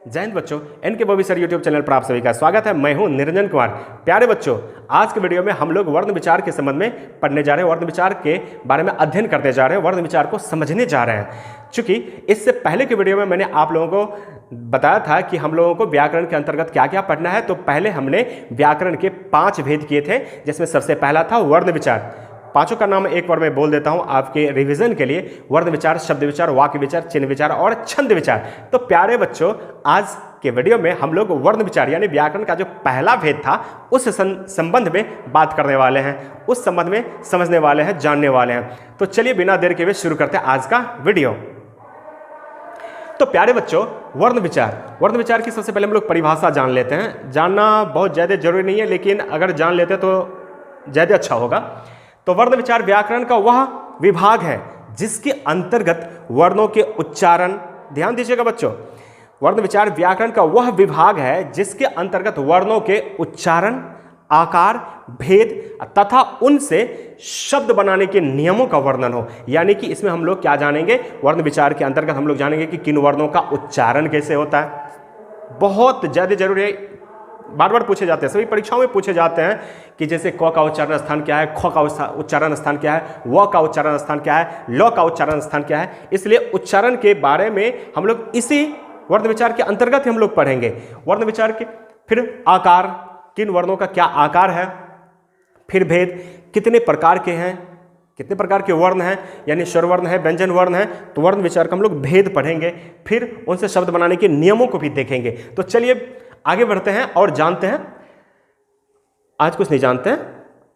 जय हिंद बच्चों, NK Bobby sir YouTube channel पर आप सभी का स्वागत है। मैं हूं निरंजन कुमार। प्यारे बच्चों, आज के वीडियो में हम लोग वर्ण विचार के संबंध में पढ़ने जा रहे हैं, वर्ण विचार के बारे में अध्ययन करने जा रहे हैं, वर्ण विचार को समझने जा रहे हैं। चूंकि इससे पहले के वीडियो में मैंने आप लोगों को बताया था कि हम लोगों को व्याकरण के अंतर्गत क्या क्या पढ़ना है। तो पहले हमने व्याकरण के 5 भेद किए थे, जिसमें सबसे पहला था वर्ण विचार। पांचों का नाम एक बार मैं बोल देता हूं आपके रिवीजन के लिए: वर्ण विचार, शब्द विचार, वाक्य विचार, चिन्ह विचार और छंद विचार। तो प्यारे बच्चों, आज के वीडियो में हम लोग वर्ण विचार यानी व्याकरण का जो पहला भेद था उस संबंध में बात करने वाले हैं, उस संबंध में समझने वाले हैं, जानने वाले हैं। तो चलिए बिना देर के हुए शुरू करते हैं आज का वीडियो। तो प्यारे बच्चों, वर्ण विचार की सबसे पहले हम लोग परिभाषा जान लेते हैं। जानना बहुत ज़्यादा जरूरी नहीं है, लेकिन अगर जान लेते तो ज़्यादा अच्छा होगा। तो वर्ण विचार व्याकरण का वह विभाग है जिसके अंतर्गत वर्णों के उच्चारण, ध्यान दीजिएगा बच्चों, वर्ण विचार व्याकरण का वह विभाग है जिसके अंतर्गत वर्णों के उच्चारण, आकार, भेद तथा उनसे शब्द बनाने के नियमों का वर्णन हो। यानी कि इसमें हम लोग क्या जानेंगे, वर्ण विचार के अंतर्गत हम लोग जानेंगे कि किन वर्णों का उच्चारण कैसे होता है। बहुत ज़्यादा जरूरी है, बार बार पूछे जाते हैं, सभी परीक्षाओं में पूछे जाते हैं कि जैसे क का उच्चारण स्थान क्या है, ख का उच्चारण स्थान क्या है, व का उच्चारण स्थान क्या है, ल का उच्चारण स्थान क्या है। इसलिए उच्चारण के बारे में हम लोग इसी वर्ण विचार के अंतर्गत ही हम लोग पढ़ेंगे। वर्ण विचार के फिर आकार, किन वर्णों का क्या आकार है, फिर भेद, कितने प्रकार के हैं, कितने प्रकार के वर्ण हैं, यानी स्वर वर्ण है, व्यंजन वर्ण है। तो वर्ण विचार का हम लोग भेद पढ़ेंगे, फिर उनसे शब्द बनाने के नियमों को भी देखेंगे। तो चलिए आगे बढ़ते हैं और जानते हैं। आज कुछ नहीं जानते हैं,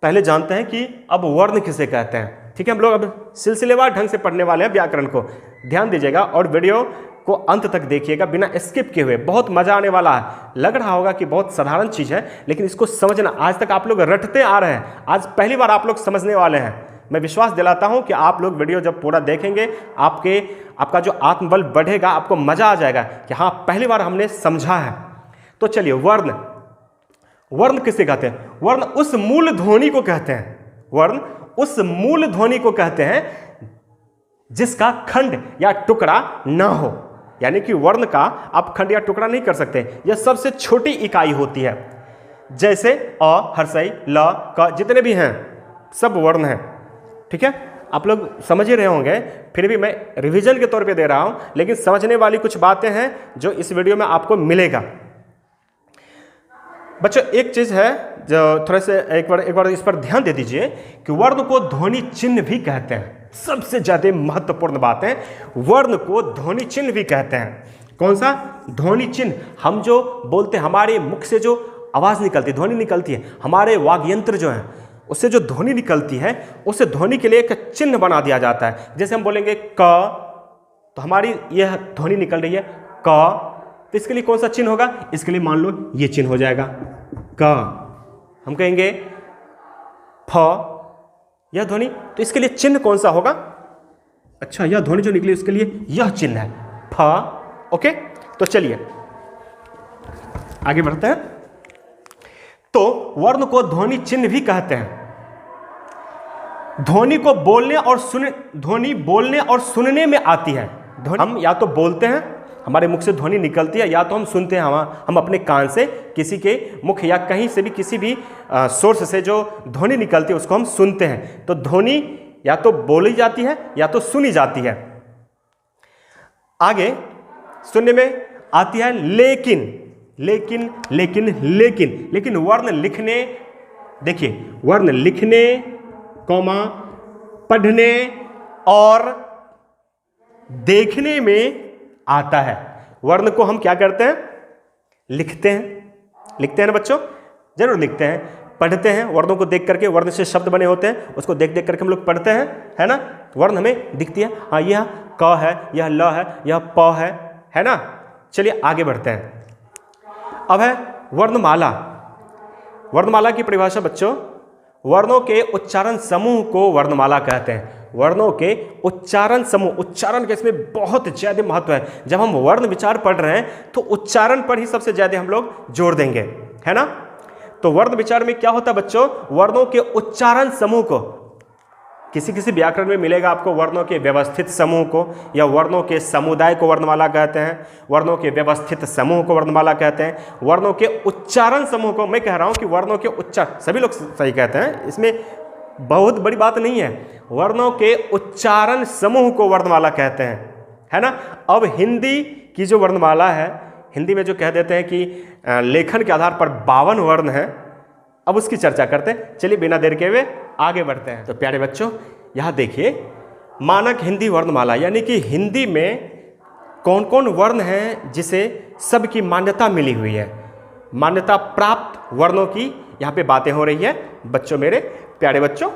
पहले जानते हैं कि अब वर्ण किसे कहते हैं। ठीक है, हम लोग अब सिलसिलेवार ढंग से पढ़ने वाले हैं व्याकरण को। ध्यान दीजिएगा और वीडियो को अंत तक देखिएगा बिना स्किप किए हुए, बहुत मजा आने वाला है। लग रहा होगा कि बहुत साधारण चीज है, लेकिन इसको समझना, आज तक आप लोग रटते आ रहे हैं, आज पहली बार आप लोग समझने वाले हैं। मैं विश्वास दिलाता हूं कि आप लोग वीडियो जब पूरा देखेंगे आपका जो आत्मबल बढ़ेगा, आपको मजा आ जाएगा कि हाँ, पहली बार हमने समझा है। तो चलिए, वर्ण किसे कहते हैं? वर्ण उस मूल ध्वनि को कहते हैं, वर्ण उस मूल ध्वनि को कहते हैं जिसका खंड या टुकड़ा ना हो। यानी कि वर्ण का आप खंड या टुकड़ा नहीं कर सकते, यह सबसे छोटी इकाई होती है। जैसे अ, हर्षई, ल, क जितने भी हैं सब वर्ण हैं। ठीक है, आप लोग समझ ही रहे होंगे, फिर भी मैं रिवीजन के तौर पे दे रहा हूं, लेकिन समझने वाली कुछ बातें हैं जो इस वीडियो में आपको मिलेगा। बच्चों, एक चीज है जो थोड़ा से एक बार इस पर ध्यान दे दीजिए कि वर्ण को ध्वनि चिन्ह भी कहते हैं। सबसे ज्यादा महत्वपूर्ण बात है, वर्ण को ध्वनि चिन्ह भी कहते हैं। कौन सा? ध्वनि चिन्ह। हम जो बोलते हैं, हमारे मुख से जो आवाज निकलती है, ध्वनि निकलती है, हमारे वाग्यंत्र जो है उससे जो ध्वनि निकलती है, उससे ध्वनि के लिए एक चिन्ह बना दिया जाता है। जैसे हम बोलेंगे क, तो हमारी यह ध्वनि निकल रही है क, तो इसके लिए कौन सा चिन्ह होगा? इसके लिए मान लो ये चिन्ह हो जाएगा क। हम कहेंगे फ, यह ध्वनि, तो इसके लिए चिन्ह कौन सा होगा? अच्छा, यह ध्वनि जो निकली उसके लिए यह चिन्ह है फ। ओके, तो चलिए आगे बढ़ते हैं। तो वर्ण को ध्वनि चिन्ह भी कहते हैं। ध्वनि बोलने और सुनने में आती है। हम या तो बोलते हैं, हमारे मुख से ध्वनि निकलती है, या तो हम सुनते हैं, हम अपने कान से किसी के मुख या कहीं से भी किसी भी सोर्स से जो ध्वनि निकलती है उसको हम सुनते हैं। तो ध्वनि या तो बोली जाती है या तो सुनी जाती है। आगे सुनने में आती है लेकिन वर्ण लिखने, देखिए, वर्ण लिखने, पढ़ने और देखने में आता है। वर्ण को हम क्या करते हैं? लिखते हैं ना बच्चों, जरूर लिखते हैं, पढ़ते हैं। वर्णों को देख करके, वर्ण से शब्द बने होते हैं, उसको देख करके हम लोग पढ़ते हैं, है ना। वर्ण हमें दिखती है, हाँ, यह क है, यह ल है, यह प है ना। चलिए आगे बढ़ते हैं। अब है वर्णमाला। वर्णमाला की परिभाषा बच्चों, वर्णों के उच्चारण समूह को वर्णमाला कहते हैं। वर्णों के उच्चारण समूह, उच्चारण के इसमें बहुत ज्यादा महत्व है। जब हम वर्ण विचार पढ़ रहे हैं तो उच्चारण पर ही सबसे ज्यादा हम लोग जोर देंगे, है ना। तो वर्ण विचार में क्या होता है बच्चों? वर्णों के उच्चारण समूह को किसी किसी व्याकरण में मिलेगा आपको वर्णों के व्यवस्थित समूह को, या वर्णों के समुदाय को वर्णमाला कहते हैं, वर्णों के व्यवस्थित समूह को वर्णमाला कहते हैं, वर्णों के उच्चारण समूह को, मैं कह रहा हूं कि वर्णों के उच्चारण, सभी लोग सही कहते हैं, इसमें बहुत बड़ी बात नहीं है, वर्णों के उच्चारण समूह को वर्णमाला कहते हैं, है ना। अब हिंदी की जो वर्णमाला है, हिंदी में जो कह देते हैं कि लेखन के आधार पर 52 वर्ण हैं, अब उसकी चर्चा करते हैं। चलिए बिना देर के हुए आगे बढ़ते हैं। तो प्यारे बच्चों, यहाँ देखिए मानक हिंदी वर्णमाला, यानी कि हिंदी में कौन कौन वर्ण हैं जिसे सबकी मान्यता मिली हुई है, मान्यता प्राप्त वर्णों की यहाँ पे बातें हो रही है बच्चों, मेरे प्यारे बच्चों।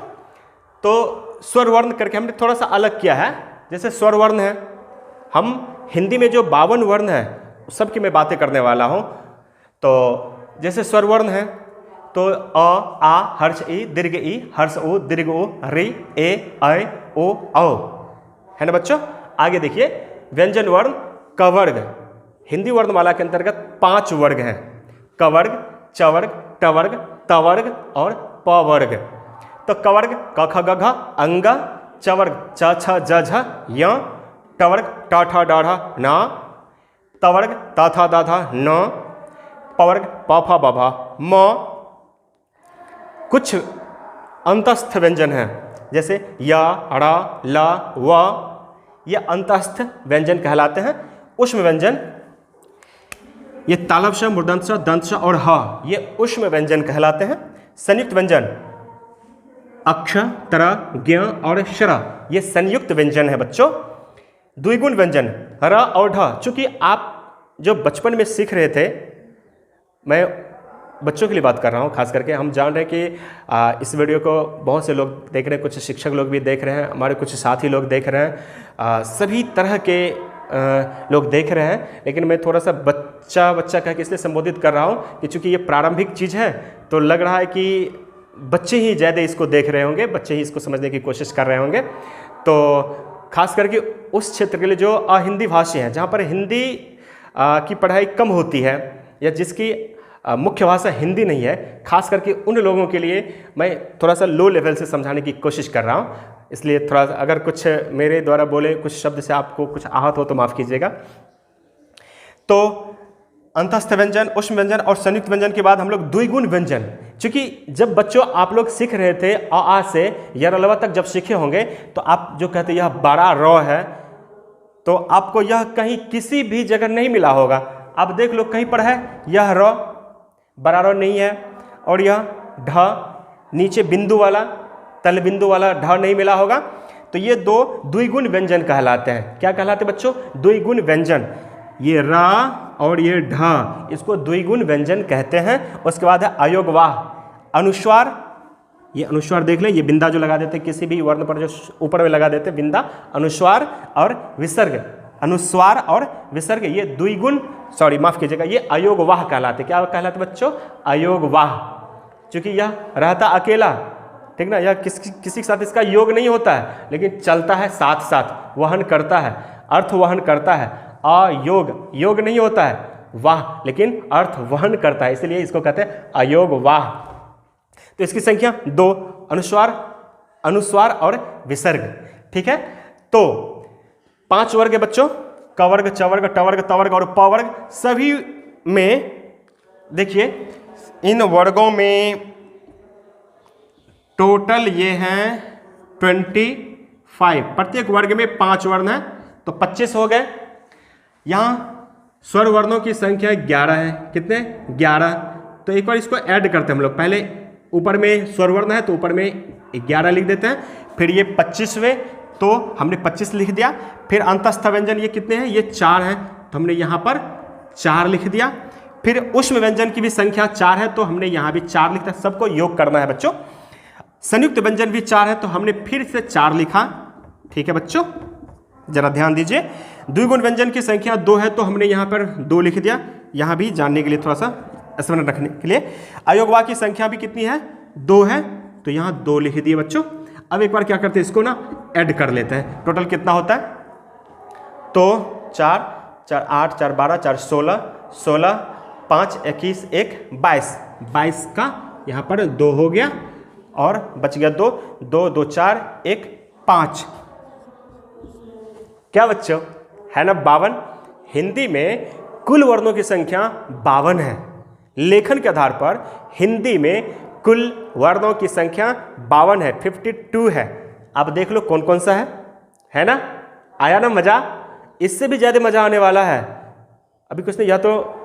तो स्वर वर्ण करके हमने थोड़ा सा अलग किया है। जैसे स्वर वर्ण है, हम हिंदी में जो 52 वर्ण है सबकी मैं बातें करने वाला हूँ। तो जैसे स्वर वर्ण है तो अ, आ, हर्ष ई, दीर्घ ई, हर्ष उ, दीर्घ उ, रि, ए, ऐ, ओ, औ, है ना बच्चों। आगे देखिए व्यंजन वर्ण कवर्ग, हिंदी वर्णमाला के अंतर्गत 5 वर्ग हैं, कवर्ग, चवर्ग, टवर्ग, तवर्ग और पवर्ग। तो कवर्ग क ख ग घ अंग, चवर्ग च छ ज झ य, टवर्ग ट ठ ड ढ न, तवर्ग त थ द ध न, पवर्ग प फ ब भ म। कुछ अंतस्थ व्यंजन हैं जैसे य, ड़, ल, व, ये अंतस्थ व्यंजन कहलाते हैं। उष्म व्यंजन, ये तालव्य श, मूर्धन्य श, दंत श और ह, ये उष्म व्यंजन कहलाते हैं। संयुक्त व्यंजन अक्ष, तर, ज्ञ और श्र, ये संयुक्त व्यंजन है बच्चों। द्विगुण व्यंजन र और ढ, चूंकि आप जो बचपन में सीख रहे थे, मैं बच्चों के लिए बात कर रहा हूँ खास करके, हम जान रहे हैं कि इस वीडियो को बहुत से लोग देख रहे हैं, कुछ शिक्षक लोग भी देख रहे हैं, हमारे कुछ साथी लोग देख रहे हैं, सभी तरह के लोग देख रहे हैं। लेकिन मैं थोड़ा सा बच्चा कह के इसलिए संबोधित कर रहा हूँ कि चूँकि ये प्रारंभिक चीज़ है, तो लग रहा है कि बच्चे ही ज़्यादा इसको देख रहे होंगे, बच्चे ही इसको समझने की कोशिश कर रहे होंगे। तो खास करके उस क्षेत्र के लिए जो अहिंदी भाषी हैं, जहाँ पर हिंदी की पढ़ाई कम होती है या जिसकी मुख्य भाषा हिंदी नहीं है, खास करके उन लोगों के लिए मैं थोड़ा सा लो लेवल से समझाने की कोशिश कर रहा हूँ। इसलिए थोड़ा सा अगर कुछ मेरे द्वारा बोले कुछ शब्द से आपको कुछ आहत हो तो माफ़ कीजिएगा। तो अंतस्थ व्यंजन, उष्म व्यंजन और संयुक्त व्यंजन के बाद हम लोग द्विगुण व्यंजन, क्योंकि जब बच्चों आप लोग सीख रहे थे अ आ से य तक जब सीखे होंगे, तो आप जो कहते यह बड़ा र है, तो आपको यह कहीं किसी भी जगह नहीं मिला होगा। आप देख लो कहीं पर है यह र, बड़ा र नहीं है, और यह ढ नीचे बिंदु वाला, तल बिंदु वाला ढ नहीं मिला होगा। तो ये दो द्विगुण व्यंजन कहलाते हैं। क्या कहलाते हैं बच्चों? द्विगुण व्यंजन। ये रा और ये ढ, इसको द्विगुण व्यंजन कहते हैं। उसके बाद है अयोगवाह, अनुस्वार, ये अनुस्वार देख लें, ये बिंदा जो लगा देते किसी भी वर्ण पर, जो ऊपर में लगा देते बिंदा, अनुस्वार और विसर्ग, अनुस्वार और विसर्ग, ये द्विगुण, सॉरी माफ कीजिएगा, ये अयोगवाह कहलाते। क्या कहलाते बच्चों? अयोगवाह। क्योंकि यह रहता अकेला, ठीक ना, यह किसी के साथ इसका योग नहीं होता है, लेकिन चलता है साथ साथ, वहन करता है, अर्थ वहन करता है। अयोग, योग नहीं होता है, वाह, लेकिन अर्थ वहन करता है, इसलिए इसको कहते हैं अयोगवाह। तो इसकी संख्या 2, अनुस्वार, अनुस्वार और विसर्ग, ठीक है। तो 5 वर्ग है बच्चों, कवर्ग, चवर्ग, टवर्ग, तवर्ग और पवर्ग। सभी में देखिए इन वर्गों में टोटल ये हैं 25, प्रत्येक वर्ग में 5 वर्ण हैं, तो 25 हो गए। यहाँ स्वर वर्णों की संख्या 11 है। कितने? 11। तो एक बार इसको ऐड करते हैं हम लोग। पहले ऊपर में स्वर वर्ण है तो ऊपर में 11 लिख देते हैं, फिर ये 25वें, तो हमने 25 लिख दिया। फिर अंतस्थ व्यंजन ये कितने हैं? ये 4 हैं, तो हमने यहाँ पर 4 लिख दिया। फिर उष्म व्यंजन की भी संख्या 4 है, तो हमने यहाँ भी 4 लिखा। सबको योग करना है बच्चों। संयुक्त व्यंजन भी 4 है, तो हमने फिर से 4 लिखा, ठीक है बच्चों, जरा ध्यान दीजिए। द्विगुण व्यंजन की संख्या 2 है, तो हमने यहाँ पर 2 लिख दिया, यहाँ भी जानने के लिए थोड़ा सा स्मरण रखने के लिए। अयोगवाह की संख्या भी कितनी है? 2 है, तो यहाँ 2 लिख दिए बच्चों। अब एक बार क्या करते हैं, इसको ना ऐड कर लेते हैं। टोटल कितना होता है? तो 4, 4, 8, 4, 12, 4, 16, 16, 5, 21, 1, 22, 22 का यहाँ पर 2 हो गया। और बच गया 2, 2 2 4 1 5। क्या बच्चों, है ना 52। हिंदी में कुल वर्णों की संख्या 52 है। लेखन के आधार पर हिंदी में कुल वर्णों की संख्या 52 है, 52 है। अब देख लो कौन कौन सा है ना। आया ना मजा? इससे भी ज़्यादा मजा आने वाला है। अभी कुछ नहीं, या तो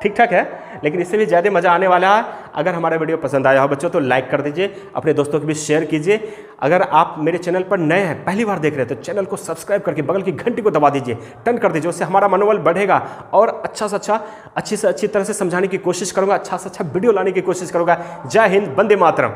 ठीक ठाक है, लेकिन इससे भी ज़्यादा मजा आने वाला है। अगर हमारा वीडियो पसंद आया हो बच्चों तो लाइक कर दीजिए, अपने दोस्तों के बीच शेयर कीजिए। अगर आप मेरे चैनल पर नए हैं, पहली बार देख रहे हैं, तो चैनल को सब्सक्राइब करके बगल की घंटी को दबा दीजिए, टर्न कर दीजिए। उससे हमारा मनोबल बढ़ेगा और अच्छा से अच्छा, अच्छी से अच्छी तरह से समझाने की कोशिश करूँगा, अच्छा से अच्छा वीडियो लाने की कोशिश करूँगा। जय हिंद, वंदे मातरम।